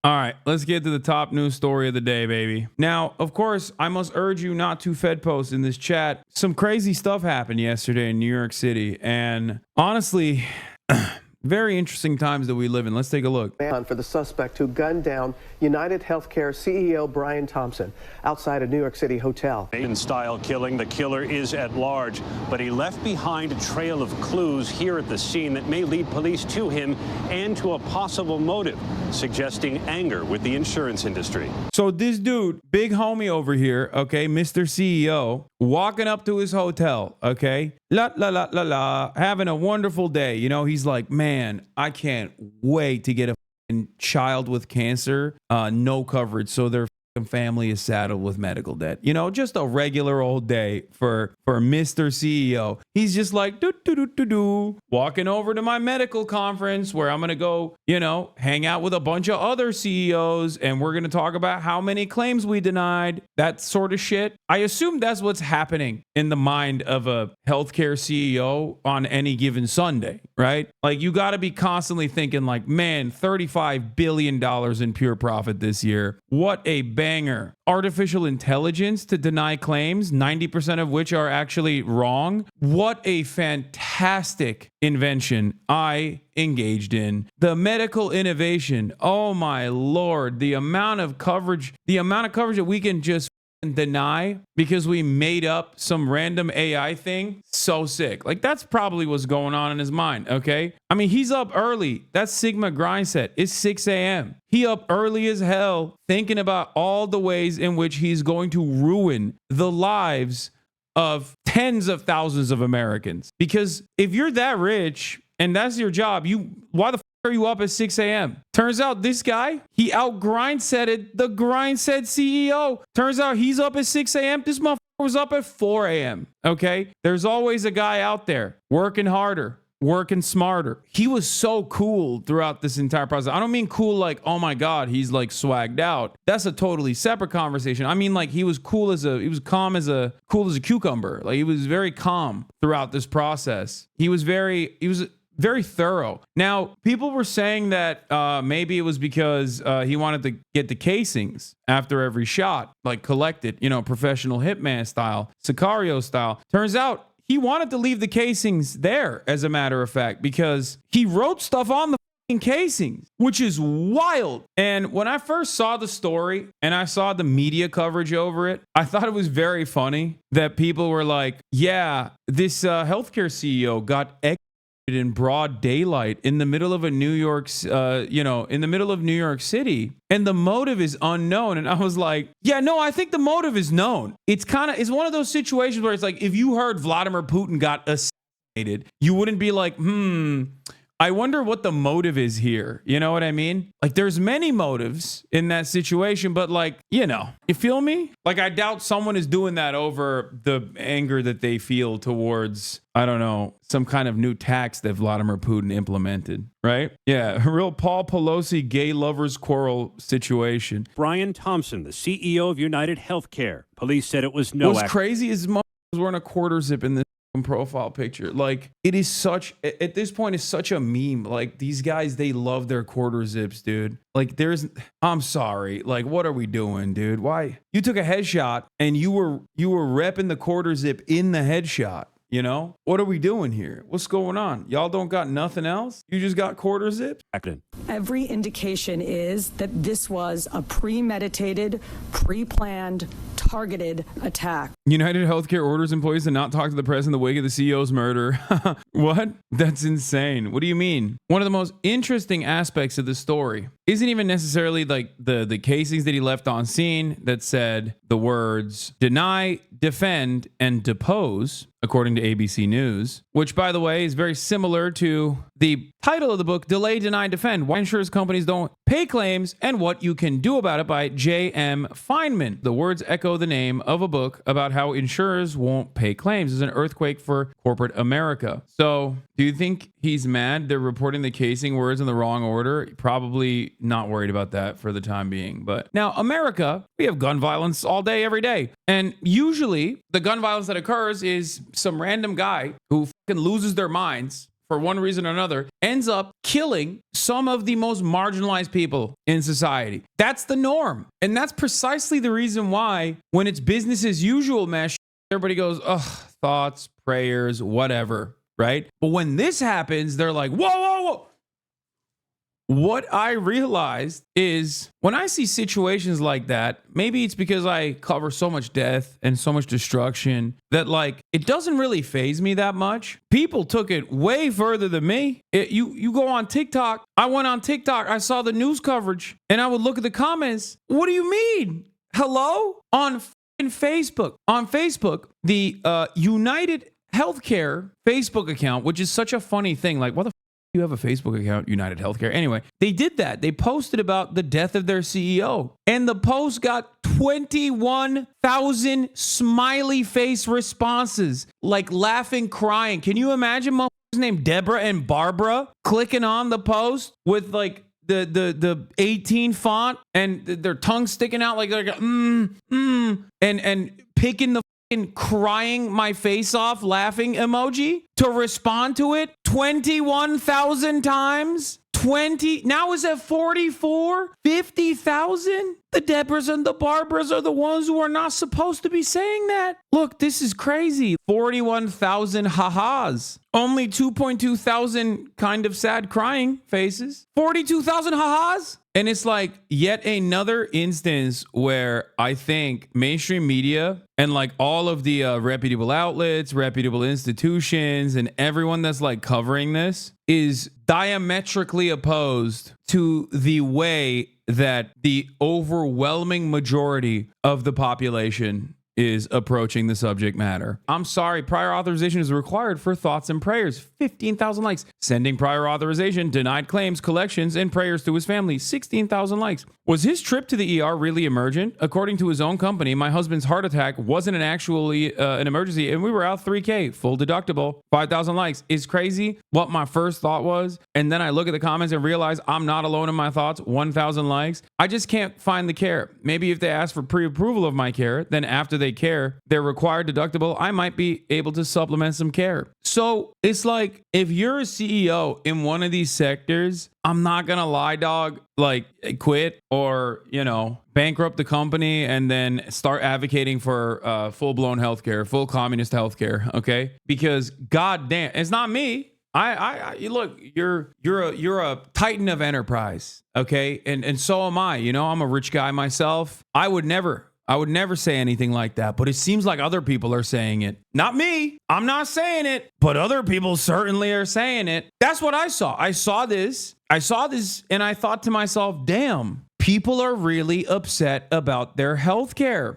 All right, let's get to the top news story of the day, baby. Now, of course, I must urge you not to Fed post in this chat. Some crazy stuff happened yesterday in New York City, and honestly, very interesting times that we live in. Let's take a look. For the suspect who gunned down United Healthcare CEO Brian Thompson outside a New York City hotel. Style killing. The killer is at large, but he left behind a trail of clues here at the scene that may lead police to him and to a possible motive, suggesting anger with the insurance industry. So this dude, big homie over here, okay, Mr. CEO, walking up to his hotel, okay, having a wonderful day. You know, he's like, man, I can't wait to get a child with cancer, no coverage, so their family is saddled with medical debt. You know, just a regular old day for Mr. CEO. He's just like walking over to my medical conference where I'm gonna go, you know, hang out with a bunch of other CEOs, and we're gonna talk about how many claims we denied, that sort of shit. I assume that's what's happening in the mind of a healthcare CEO on any given Sunday, right? Like, you got to be constantly thinking like, man, $35 billion in pure profit this year. What a banger. Artificial intelligence to deny claims, 90% of which are actually wrong. What a fantastic invention I engaged in. The medical innovation. Oh my Lord. The amount of coverage that we can just deny because we made up some random AI thing. So sick. Like, that's probably what's going on in his mind. Okay. I mean, he's up early. That's Sigma grind set. It's 6 a.m. He up early as hell thinking about all the ways in which he's going to ruin the lives of tens of thousands of Americans. Because if you're that rich and that's your job, why the are you up at 6 a.m.? Turns out this guy, he out grindsetted the grindset CEO. Turns out he's up at 6 a.m. This motherfucker was up at 4 a.m. Okay? There's always a guy out there working harder, working smarter. He was so cool throughout this entire process. I don't mean cool like, oh my God, he's like swagged out. That's a totally separate conversation. I mean, like, he was cool as a cucumber. Like, he was very calm throughout this process. He was very thorough. Now, people were saying that maybe it was because he wanted to get the casings after every shot, like collect it, you know, professional hitman style, Sicario style. Turns out he wanted to leave the casings there, as a matter of fact, because he wrote stuff on the casings, which is wild. And when I first saw the story and I saw the media coverage over it, I thought it was very funny that people were like, yeah, this healthcare CEO got in broad daylight in the middle of a New York, in the middle of New York City, and the motive is unknown. And I was like, yeah, no, I think the motive is known. It's one of those situations where it's like, if you heard Vladimir Putin got assassinated, you wouldn't be like, I wonder what the motive is here. You know what I mean? Like, there's many motives in that situation, but like, you know, you feel me? Like, I doubt someone is doing that over the anger that they feel towards, I don't know, some kind of new tax that Vladimir Putin implemented, right? Yeah, a real Paul Pelosi gay lovers quarrel situation. Brian Thompson, the CEO of United Healthcare. Police said it was no What's crazy is motherfuckers wearing a quarter zip in this profile picture. Like, it is such, at this point, it's such a meme. Like, these guys, they love their quarter zips, dude. Like, I'm sorry, like, what are we doing, dude? Why you took a headshot and you were repping the quarter zip in the headshot? You know, what are we doing here? What's going on? Y'all don't got nothing else? You just got quarter zips? Every indication is that this was a premeditated, pre-planned, targeted attack. United Healthcare orders employees to not talk to the press in the wake of the CEO's murder. What? That's insane. What do you mean? One of the most interesting aspects of the story isn't even necessarily like the casings that he left on scene that said the words deny, defend, and depose, according to ABC News, which, by the way, is very similar to the title of the book, Delay, Deny, Defend, Why Insurance Companies Don't Pay Claims and What You Can Do About It, by J.M. Feynman. The words echo the name of a book about how insurers won't pay claims. It's an earthquake for corporate America. So do you think he's mad they're reporting the casing words in the wrong order? Probably not worried about that for the time being. But now, America, we have gun violence all day, every day. And usually the gun violence that occurs is some random guy who fucking loses their minds for one reason or another, ends up killing some of the most marginalized people in society. That's the norm. And that's precisely the reason why when it's business as usual mesh, everybody goes, ugh, thoughts, prayers, whatever, right? But when this happens, they're like, whoa, whoa, whoa. What I realized is when I see situations like that, maybe it's because I cover so much death and so much destruction that like it doesn't really faze me that much. People took it way further than me. You go on TikTok. I went on TikTok. I saw the news coverage and I would look at the comments. What do you mean? Hello? On Facebook. On Facebook, the United Healthcare Facebook account, which is such a funny thing. Like, what the you have a Facebook account, United Healthcare. Anyway, they did that. They posted about the death of their CEO. And the post got 21,000 smiley face responses, like laughing, crying. Can you imagine motherfuckers named Deborah and Barbara clicking on the post with like the 18 font and their tongue sticking out like and picking the crying my face off laughing emoji to respond to it 21,000 times? 20 now is at 44, 50,000. The Debras and the Barbaras are the ones who are not supposed to be saying that. Look, this is crazy. 41,000 ha-has. Only 2.2 thousand kind of sad crying faces. 42,000 ha-has. And it's like yet another instance where I think mainstream media and like all of the reputable outlets, reputable institutions, and everyone that's like covering this is diametrically opposed to the way that the overwhelming majority of the population is approaching the subject matter. I'm sorry, prior authorization is required for thoughts and prayers. 15,000 likes. Sending prior authorization, denied claims, collections, and prayers to his family. 16,000 likes. Was his trip to the ER really emergent? According to his own company, my husband's heart attack wasn't an emergency, and we were out $3,000, full deductible, 5,000 likes. It's crazy what my first thought was, and then I look at the comments and realize I'm not alone in my thoughts. 1,000 likes. I just can't find the care. Maybe if they ask for pre-approval of my care, then after they care, their required deductible, I might be able to supplement some care. So it's like, if you're a CEO in one of these sectors, I'm not gonna lie, dog, like quit or, bankrupt the company and then start advocating for full-blown healthcare, full communist healthcare, okay? Because goddamn, it's not me. I look, you're a titan of enterprise, okay? And so am I. I'm a rich guy myself. I would never say anything like that, but it seems like other people are saying it. Not me. I'm not saying it, but other people certainly are saying it. That's what I saw. I saw this and I thought to myself, damn, people are really upset about their health care.